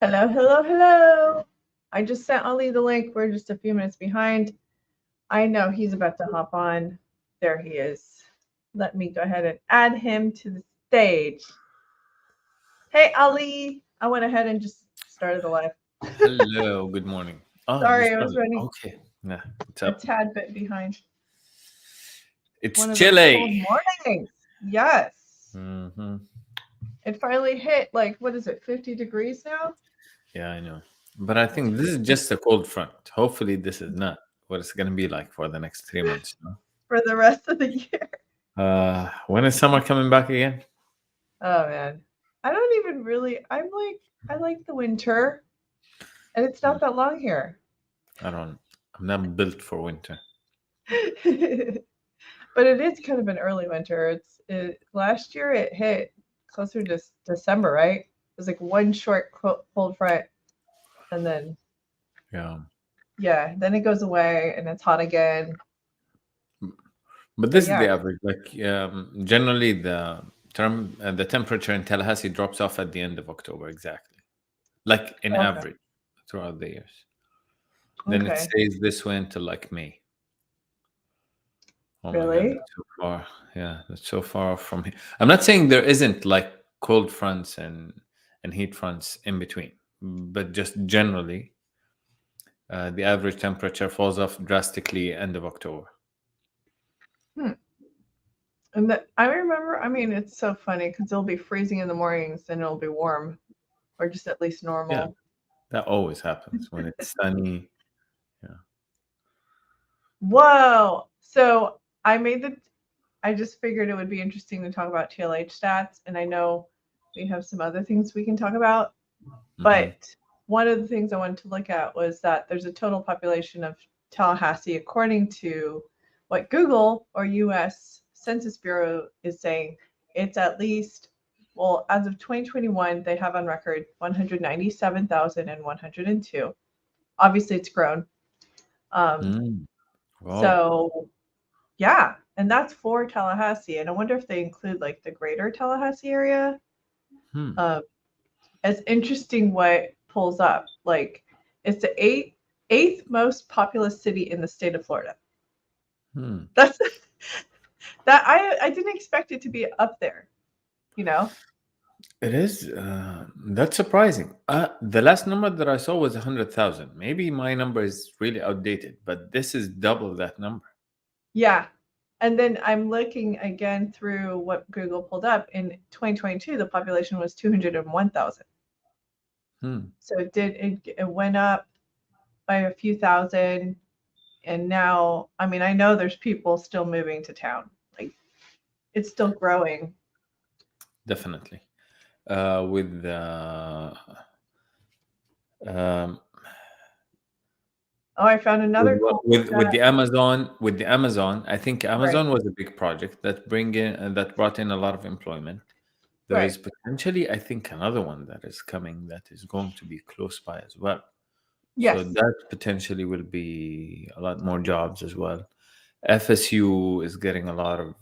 Hello, hello, hello. I just sent Ali the link. We're just a few minutes behind. I know he's about to hop on. There he is. Let me go ahead and add him to the stage. Hey, Ali. I went ahead and just started the live. Hello, good morning. Oh, you Sorry, I was started. running Okay. Yeah, what's a up? tad bit behind. It's One of those cold chilly. mornings. Yes. hmm It finally hit, like, what is it, 50 degrees now? Yeah, I know. But I That's think this is just a cold front. Hopefully, this is not what it's going to be like for the next 3 months. for the rest of the year. When is summer coming back again? Oh, man. I don't even really, I like the winter. And it's Mm, not that long here. I'm not built for winter. But it is kind of an early winter. Last year it hit closer to December, right? It was like one short cold front, and then Yeah. then it goes away and it's hot again. But But this is yeah, the average. Like generally, the temperature in Tallahassee drops off at the end of October, exactly. Like in okay, average throughout the years. Then it okay, stays this way until like May. Oh my God, really, that's so far. Yeah, that's so far from here. I'm not saying there isn't like cold fronts and heat fronts in between, but just generally, the average temperature falls off drastically end of October. hmm. And that I remember. I mean, it's so funny because it'll be freezing in the mornings and it'll be warm, or just at least Yeah, normal. that always happens when it's sunny. Yeah. Whoa! So I made the I just figured it would be interesting to talk about TLH stats, and I know we have some other things we can talk about. hmm But one of the things I wanted to look at was that there's a total population of Tallahassee, according to what Google or US Census Bureau is saying. It's at least, well, as of 2021, they have on record 197,102. Obviously, it's grown. Um, Mm. Wow. so yeah, and that's for Tallahassee. And I wonder if they include like the greater Tallahassee area. Hmm. Um, it's interesting what pulls up. Like it's the eighth most populous city in the state of Florida. Hmm. That's that I didn't expect it to be up there, you know? It is. That's surprising. The last number that I saw was 100,000. Maybe my number is really outdated, but this is double that number. Yeah. And then I'm looking again through what Google pulled up. In 2022, the population was 201,000. Hmm. So it went up by a few thousand. And now, I mean, I know there's people still moving to town. Like it's still growing. Definitely. With um, Oh, I found with another what- cool with stat. the Amazon, I think Right. Amazon was a big project that brought in a lot of employment. There Right. is potentially, I think, another one that is coming that is going to be close by as well. So Yes. that potentially will be a lot more jobs as well. FSU is getting a lot of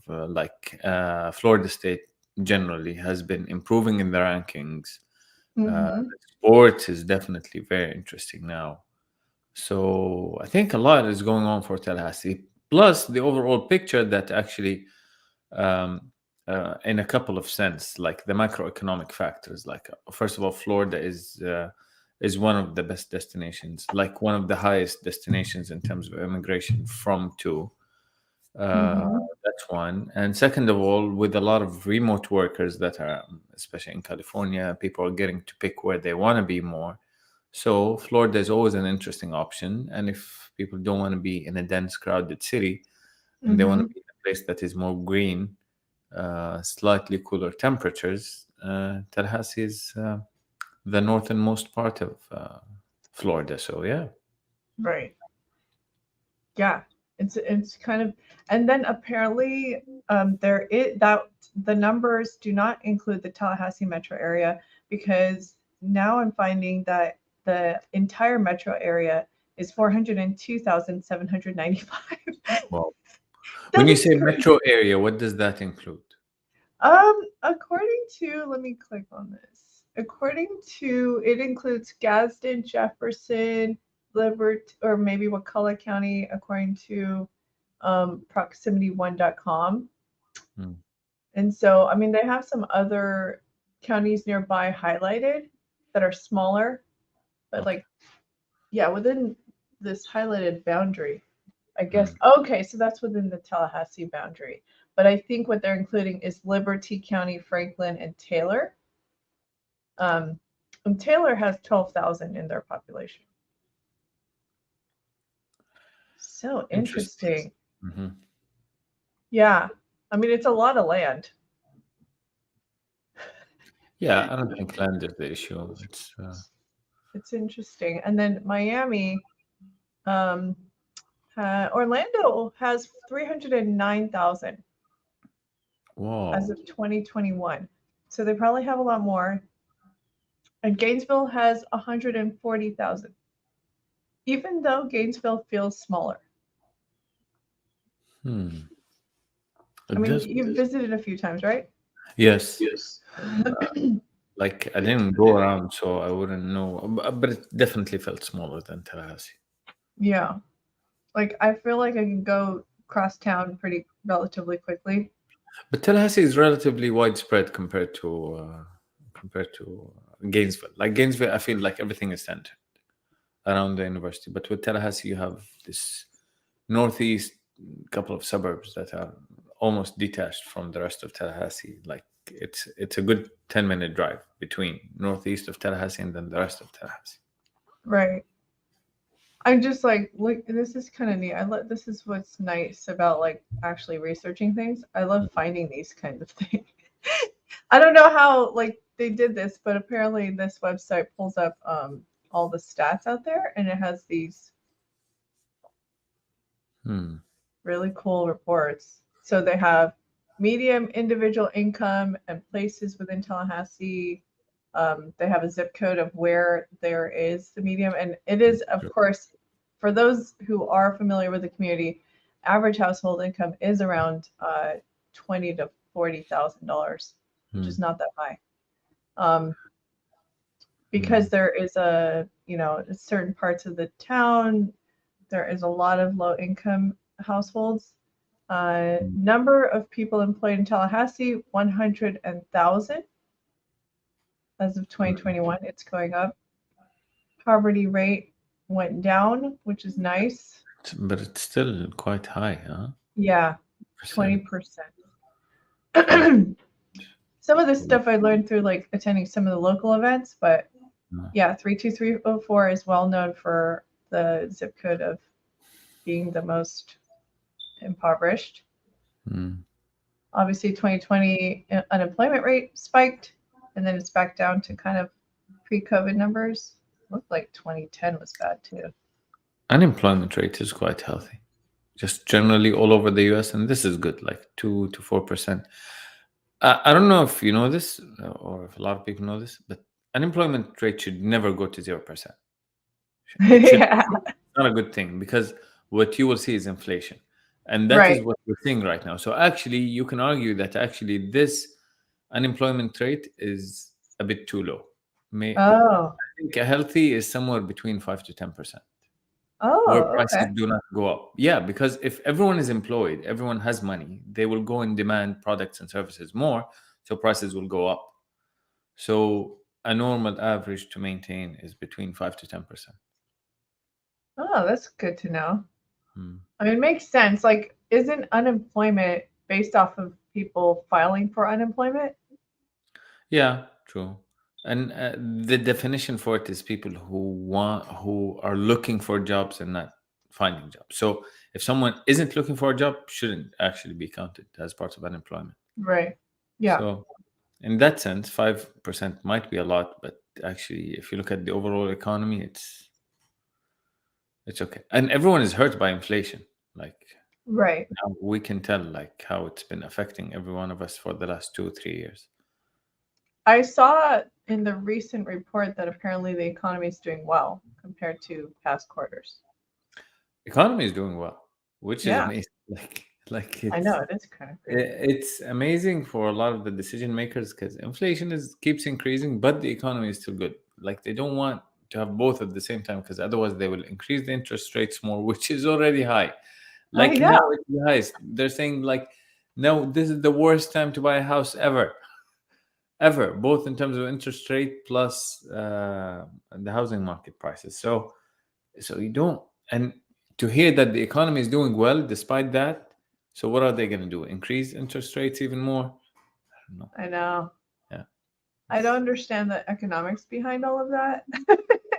Florida State generally has been improving in the rankings. Mm-hmm. Sports is definitely very interesting now. So I think a lot is going on for Tallahassee. Plus the overall picture that actually, um, in a couple of sense, like the macroeconomic factors. Like first of all, Florida is one of the best destinations, like one of the highest destinations in terms of immigration from to. Uh, Mm-hmm. that's one. And second of all, with a lot of remote workers that are, especially in California, people are getting to pick where they want to be more. So Florida is always an interesting option. And if people don't want to be in a dense, crowded city and they want to Mm-hmm. be in a place that is more green, slightly cooler temperatures, Tallahassee is the northernmost part of Florida. So yeah. Right. Yeah. It's kind of, and then apparently there is that the numbers do not include the Tallahassee metro area, because now I'm finding that the entire metro area is 402,795. Well, when That you is say crazy. metro area, what does that include? According to, let me click on this. according to it includes Gadsden, Jefferson, Liberty, or maybe Wakulla County, according to proximity1.com. Hmm. And so, I mean, they have some other counties nearby highlighted that are smaller, but Okay. like, yeah, within this highlighted boundary, I guess. Hmm. Okay, so that's within the Tallahassee boundary. But I think what they're including is Liberty County, Franklin, and Taylor. And Taylor has 12,000 in their population. So Interesting. interesting. Hmm. Yeah. I mean, it's a lot of land. Yeah, I don't think land is the issue. It's interesting. And then Miami, um, Orlando has 309,000 as Whoa. of 2021. So they probably have a lot more. And Gainesville has 140,000, even though Gainesville feels smaller. Hmm. I It mean, does. you've visited a few times, right? Yes. Yes. Like I didn't go around, so I wouldn't know. But it definitely felt smaller than Tallahassee. Yeah. Like, I feel like I can go cross town pretty relatively quickly. But Tallahassee is relatively widespread compared to Gainesville. Like Gainesville, I feel like everything is centered around the university. But with Tallahassee, you have this northeast couple of suburbs that are almost detached from the rest of Tallahassee. Like it's a good 10-minute drive between northeast of Tallahassee and then the rest of Tallahassee. Right. I'm just like, look, this is kind of neat. This is what's nice about like actually researching things. I love finding these kinds of things. I don't know how like they did this, but apparently this website pulls up all the stats out there, and it has these Hmm. really cool reports. So they have medium individual income and places within Tallahassee. They have a zip code of where there is the medium, and it is, of course, for those who are familiar with the community, average household income is around $20,000 to $40,000, which Hmm. is not that high. Um, Hmm. because there is certain parts of the town, there is a lot of low income households. Hmm. Number of people employed in Tallahassee, 100,000 as of 2021. It's going up. Poverty rate went down, which is nice. But it's still quite high, huh? Yeah, Percent. 20%. 20. Some of this stuff I learned through like attending some of the local events, but Hmm. yeah, 32304 is well known for the zip code of being the most impoverished. Hmm. Obviously, 2020 unemployment rate spiked, and then it's back down to kind of pre-COVID numbers. Looked like 2010 was bad too. Unemployment rate is quite healthy, just generally all over the US, and this is good, like 2 to 4%. I don't know if you know this or if a lot of people know this, but unemployment rate should never go to 0%. It should Yeah, not a good thing because what you will see is inflation, and that is right. what we're seeing right now. So actually, you can argue that actually this unemployment rate is a bit too low. Oh, I think a healthy is somewhere between 5 to 10%, where oh, prices okay. do not go up. Yeah, because if everyone is employed, everyone has money, they will go and demand products and services more, so prices will go up. So a normal average to maintain is between 5 to 10%. Oh, that's good to know. Hmm. I mean, it makes sense. Like, isn't unemployment based off of people filing for unemployment? Yeah, true. And the definition for it is people who are looking for jobs and not finding jobs. So if someone isn't looking for a job, shouldn't actually be counted as part of unemployment. Right. Yeah. So in that sense, 5% might be a lot, but actually, if you look at the overall economy, it's okay. And everyone is hurt by inflation. Like Right. now we can tell like how it's been affecting every one of us for the last 2 or 3 years. I saw in the recent report that apparently the economy is doing well compared to past quarters. Economy is doing well, which is Yeah. amazing. Like Like I know it is kind of crazy. it's amazing for a lot of the decision makers because inflation is keeps increasing, but the economy is still good. Like they don't want to have both at the same time because otherwise they will increase the interest rates more, which is already high. I Like know. now it's the highest. They're saying like, no, this is the worst time to buy a house ever, ever, both in terms of interest rate plus the housing market prices. So you don't, and to hear that the economy is doing well despite that. So what are they going to do? Increase interest rates even more? No. I know. Yeah. I don't understand the economics behind all of that.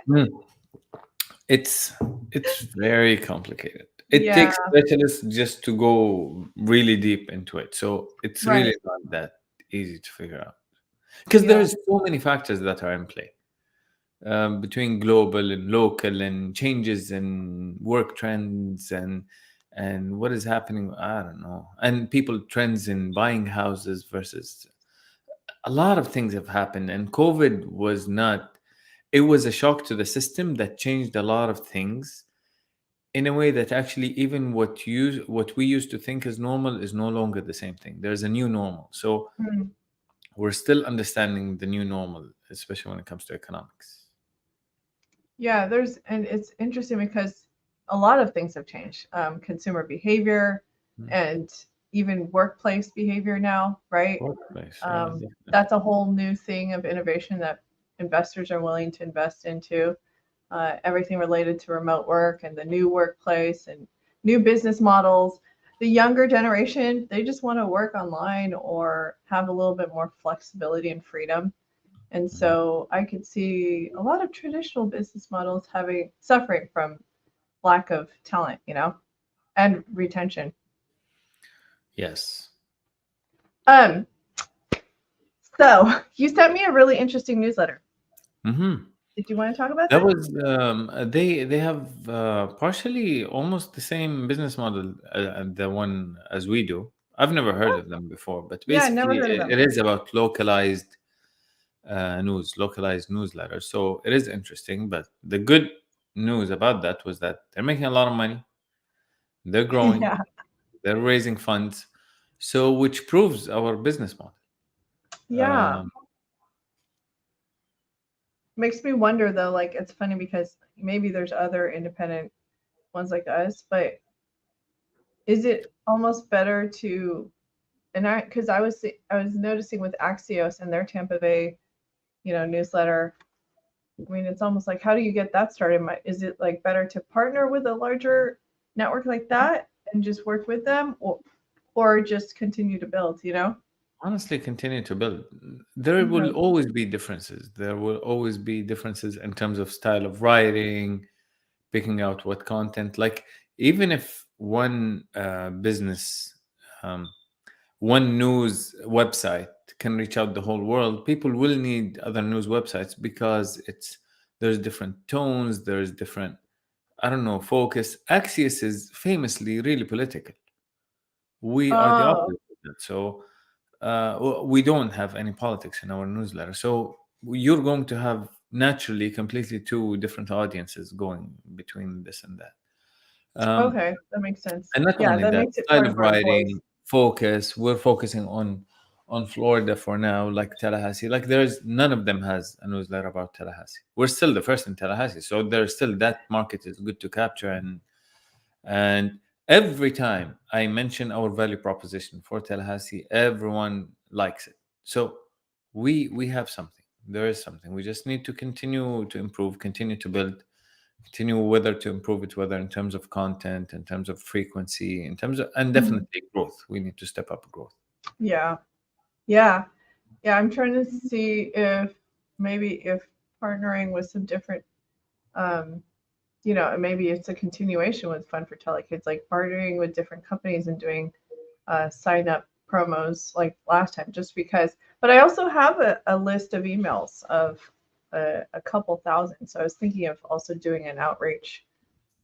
Mm. It's it's very complicated. It Yeah, takes specialists just to go really deep into it. So it's really right. not that easy to figure out because Yeah. there's so many factors that are in play between global and local and changes in work trends and what is happening. I don't know, and people trends in buying houses versus a lot of things have happened, and COVID was not. It was a shock to the system that changed a lot of things in a way that actually even what we used to think is normal is no longer the same thing. There's a new normal. So Mm. we're still understanding the new normal, especially when it comes to economics. Yeah, and it's interesting because a lot of things have changed. Consumer behavior Mm. and even workplace behavior now, right? Workplace, yeah, Um, definitely. that's a whole new thing of innovation that investors are willing to invest into. Everything related to remote work and the new workplace and new business models. The younger generation, they just want to work online or have a little bit more flexibility and freedom. And Mhm. so I could see a lot of traditional business models having suffering from lack of talent, and retention. Yes. Um, so you sent me a really interesting newsletter. Hmm. Did you want to talk about That that? was they have partially almost the same business model the one as we do. I've never heard of them before, but Yeah, I never basically heard of them. it is about localized newsletters. So it is interesting. But the good news about that was that they're making a lot of money. They're growing. Yeah, They're raising funds. So which proves our business model. yeah. Um, Makes me wonder though, like it's funny because maybe there's other independent ones like us, but is it almost better to and because I was noticing with Axios and their Tampa Bay, newsletter. I mean, it's almost like how do you get that started? Is it like better to partner with a larger network like that and just work with them, or just continue to build? Honestly, continue to build. There will Okay. always be differences. There will always be differences in terms of style of writing, picking out what content. Like even if one business, um, one news website can reach out the whole world, people will need other news websites because there's different tones, there's different, I don't know, focus. Axios is famously really political. We are the Oh, opposite of that. So we don't have any politics in our newsletter. So you're going to have naturally completely two different audiences going between this and that. okay, that makes sense. And not Yeah, only that that, makes it style part of of our voice. writing, focus. We're focusing on Florida for now, like Tallahassee. Like there's none of them has a newsletter about Tallahassee. We're still the first in Tallahassee, so there's still that market is good to capture. And every time I mention our value proposition for Tallahassee, everyone likes it. So we have something. There is something. We just need to continue to improve, continue to build, continue whether to improve it, whether in terms of content, in terms of frequency, in terms of, and Mhm. definitely growth. We need to step up growth. Yeah, yeah, yeah. I'm trying to see if maybe if partnering with some different, um, maybe it's a continuation with Fun for Telekids, like partnering with different companies and doing sign up promos like last time, just because. But I also have a list of emails of a couple thousand. So I was thinking of also doing an outreach,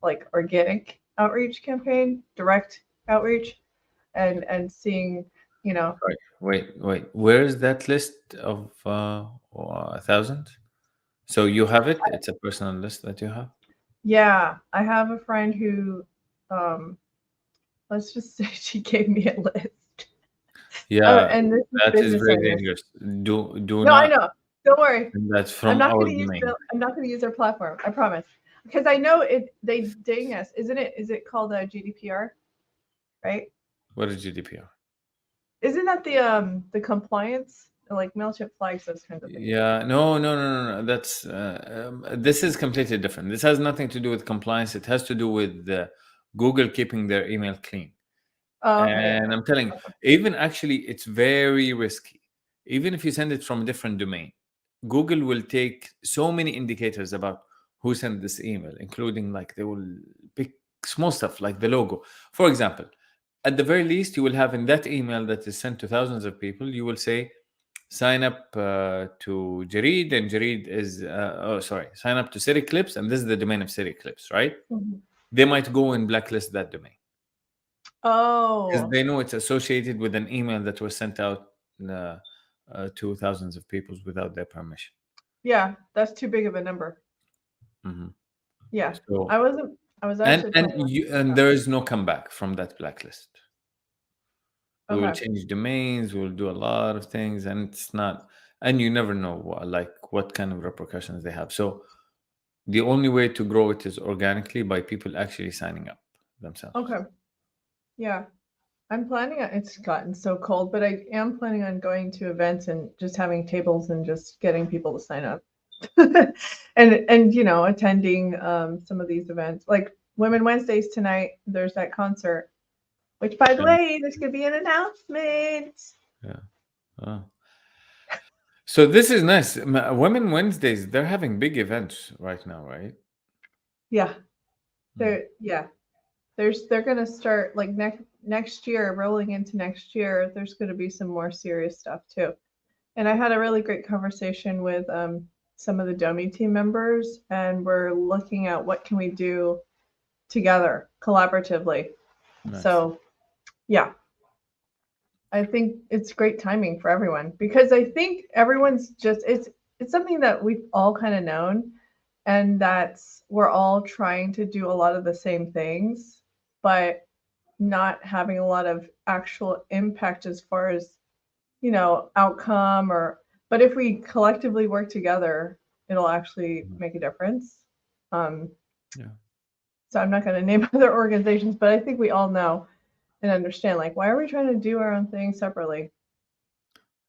like organic outreach campaign, direct outreach, and seeing, you know, Right. Wait. Where is that list of 1,000? So you have it? It's a personal list that you have? yeah, I have a friend who um, let's just say she gave me a list. Oh, Yeah, and this is that is business very owners. dangerous. Do No, I not, know. Don't worry. and that's from our domain. I'm not gonna use their platform. I promise. Because I know it. They ding us, isn't it? Is it called a GDPR? Right? What is GDPR? Isn't that the compliance? Like Mailchimp flags those kinds of things. Yeah, no. That's this is completely different. This has nothing to do with compliance. It has to do with Google keeping their email clean. Oh, okay, And I'm telling you, even actually, it's very risky. Even if you send it from a different domain, Google will take so many indicators about who sent this email, including like they will pick small stuff like the logo. For example, at the very least, you will have in that email that is sent to thousands of people, you will say, sign up to Jareed, and Jareed is, sign up to CityClips, and this is the domain of CityClips, right? Mhm. They might go and blacklist that domain because Oh, they know it's associated with an email that was sent out uh, to thousands of people without their permission. yeah, that's too big of a number. Mhm. Yeah, I So wasn't. I was actually planning on doing and that. there is no comeback from that blacklist. We will Okay. change domains. We will do a lot of things, and it's not. And you never know what kind of repercussions they have. So the only way to grow it is organically by people actually signing up themselves. Okay. Yeah. I'm planning on, it's gotten so cold, but I am planning on going to events and just having tables and just getting people to sign up. And attending some of these events. Like Women Wednesdays tonight, there's that concert, which by the Yeah. way, there's gonna be an announcement. Yeah. Oh. So this is nice. Women Wednesdays, they're having big events right now, right? Yeah. Mm. Yeah. They're gonna start like next year, rolling into next year, there's gonna be some more serious stuff too. And I had a really great conversation with some of the Domi team members, and we're looking at what can we do together collaboratively. Nice. So yeah, I think it's great timing for everyone because I think everyone's just it's something that we've all kind of known, and that's we're all trying to do a lot of the same things, but not having a lot of actual impact as far as outcome or but if we collectively work together, it'll actually Mhm. make a difference. Um, Yeah. so I'm not going to name other organizations, but I think we all know and understand like why are we trying to do our own thing separately?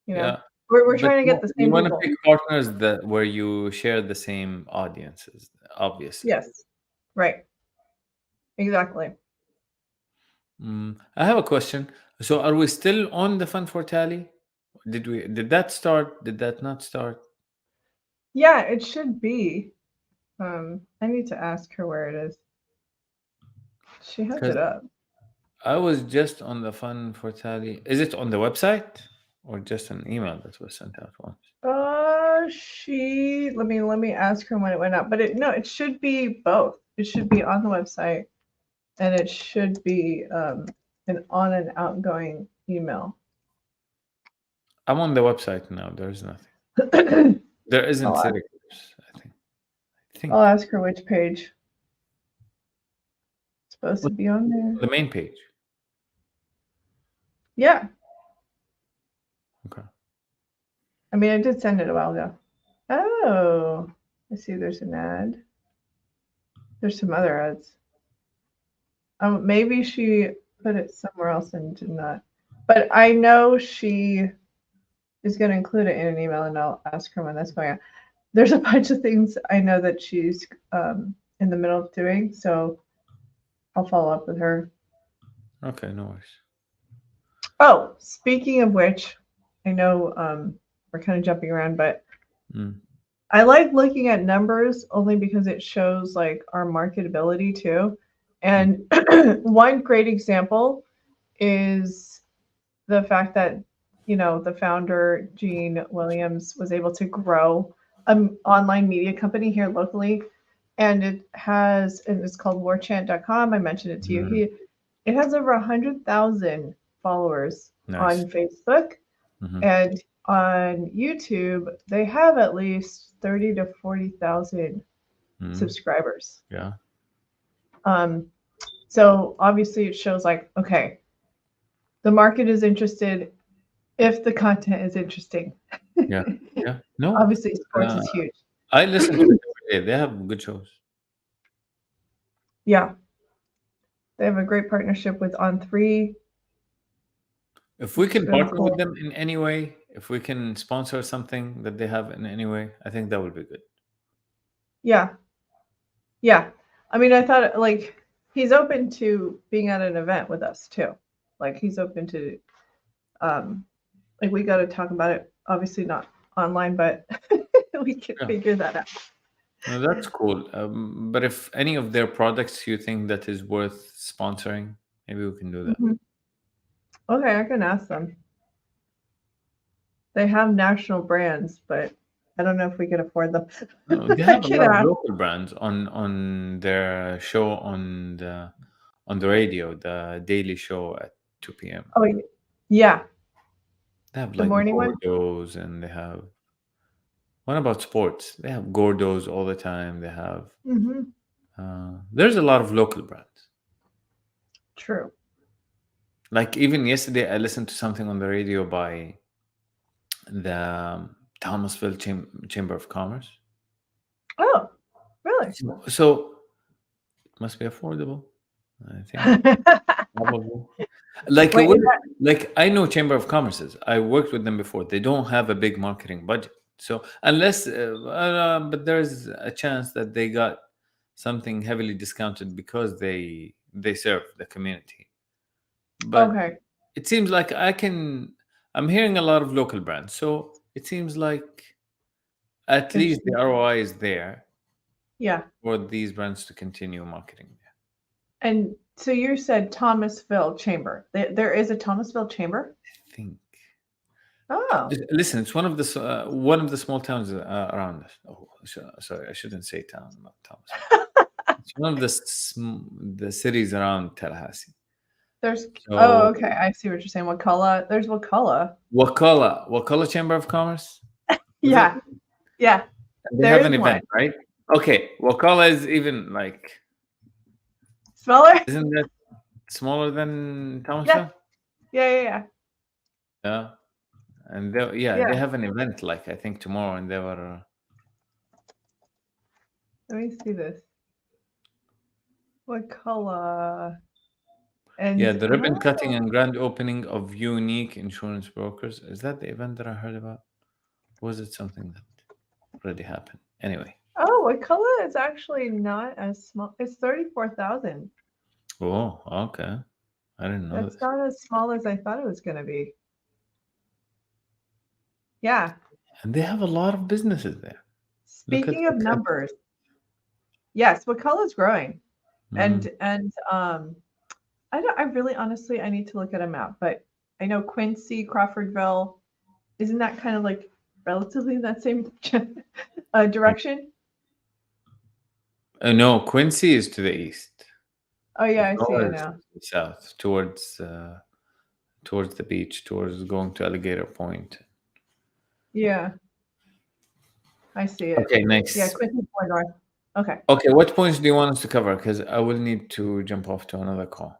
You know, Yeah. we're But trying to get the you same want to people. pick partners that where you share the same audiences, obviously. Yes, right, exactly. I have a question. So are we still on the Fund for Tally? Did that start? Did that not start? Yeah, it should be. I need to ask her where it is. She has Because it up. I was just on the Fund for Tally. Is it on the website or just an email that was sent out once? She let me ask her when it went up, but it should be both. It should be on the website and it should be an on and outgoing email. I'm on the website now. There's nothing. There isn't I'll ask, City Clips, I think. I I'll think. ask her which page it's supposed to What's be on there. the main page? Yeah, Okay. I mean I did send it a while ago. Oh, I see. There's an ad. There's some other ads. Maybe she put it somewhere else and did not. But I know she is going to include it in an email, and I'll ask her when that's going on. There's a bunch of things I know that she's in the middle of doing, so I'll follow up with her. Okay, no worries. Oh, speaking of which, I know we're kind of jumping around, but Mm, I like looking at numbers only because it shows like our marketability too. mm, And one great example is the fact that the founder Gene Williams was able to grow an online media company here locally, and it's called warchant.com. I mentioned it to you. mm. It has over 100,000 followers Nice. on Facebook, Hmm. and on YouTube they have at least 30 to 40,000 Mm. subscribers. Yeah. Um, So obviously it shows like, okay, the market is interested if the content is interesting. Yeah, yeah. No, Obviously sports uh, is huge. I listen to it every day. They have good shows. Yeah. They have a great partnership with On3, If we which is can really partner with cool. them in any way, if we can sponsor something that they have in any way, I think that would be good. Yeah. Yeah. I mean, I thought like he's open to being at an event with us too. Like he's open to like we got to talk about it. Obviously not online, but we can Yeah, figure that out. no, that's cool. But if any of their products you think that is worth sponsoring, maybe we can do that. Mhm. Okay, I can ask them. They have national brands, but I don't know if we can afford them. No, they I have a can lot of ask. local brands on their show on the radio, the daily show at 2 p.m. Oh, yeah, They have the like morning one. Gordos, and they have. What about sports? They have Gordos all the time. They have. Hmm. There's a lot of local brands. True. Like even yesterday, I listened to something on the radio by the Thomasville Chamber of Commerce. Oh, really? So it must be affordable, I think. Probably. Like Wait, is that like I know Chamber of Commerces. I worked with them before. They don't have a big marketing budget. So unless, but there's a chance that they got something heavily discounted because they serve the community. But okay? it seems like I'm hearing a lot of local brands. So it seems like at It's least the ROI is there yeah. for these brands to continue marketing there. And so you said Thomasville Chamber. There is a Thomasville Chamber. I think. Oh, Listen, it's one of the small towns around us. Oh, sorry, I shouldn't say town, not Thomas. It's one of the cities around Tallahassee. there's. Oh, So okay. I see what you're saying. Wakala. There's Wakala. Wakala Chamber of Commerce. Is it? Yeah, yeah. They There have is an one. event, right? Okay, Wakala is even like, Smaller. isn't that smaller than Yeah, Thomasville? yeah. Yeah, and they Yeah. have an event like I think tomorrow, and they were. Let me see this. Wakala. Yeah, And the ribbon cutting and grand opening of unique insurance brokers. Is that the event that I heard about? Or was it something that already happened? Anyway. oh, Wakala is actually not as small. It's 34,000. Oh, okay. I didn't know That's this. not as small as I thought it was going to be. Yeah. And they have a lot of businesses there. Look at Speaking of the cut. numbers, yes, Wakala is growing, Mm. and I really honestly I need to look at a map, but I know Quincy, Crawfordville, isn't that kind of like relatively in that same direction? No, Quincy is to the east. Oh yeah, I see it Wakala is now. to the south, towards the beach, towards going to Alligator Point. Yeah, I see it. Okay, Yeah, nice. Quincy's more north. Okay. Okay, what points do you want us to cover? Because I will need to jump off to another call.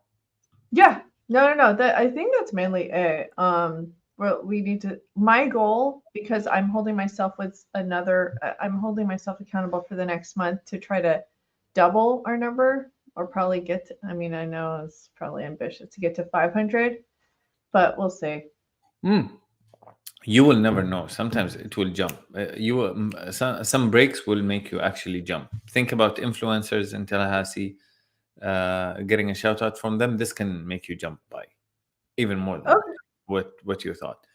Yeah. No. That I think that's mainly it. Well, we need to. My goal, because I'm holding myself I'm holding myself accountable for the next month to try to double our number, or probably get. I mean, I know it's probably ambitious to get to 500, but we'll see. You will never know. Sometimes it will jump. Some breaks will make you actually jump. Think about influencers in Tallahassee. Getting a shout out from them, this can make you jump by even more than Okay. what you thought.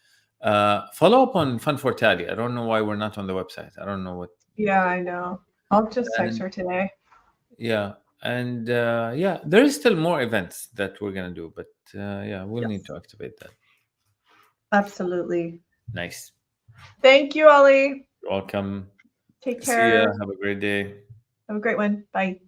Follow up on Fun for Tally. I don't know why we're not on the website. I don't know what. Yeah, I know. I'll just text And her today. yeah, and yeah, there is still more events that we're gonna do, but yeah, we'll need Yes, to activate that. absolutely. Nice. Thank you, Ollie. Welcome. Take See ya. care. Have a great day. Have a great one. Bye.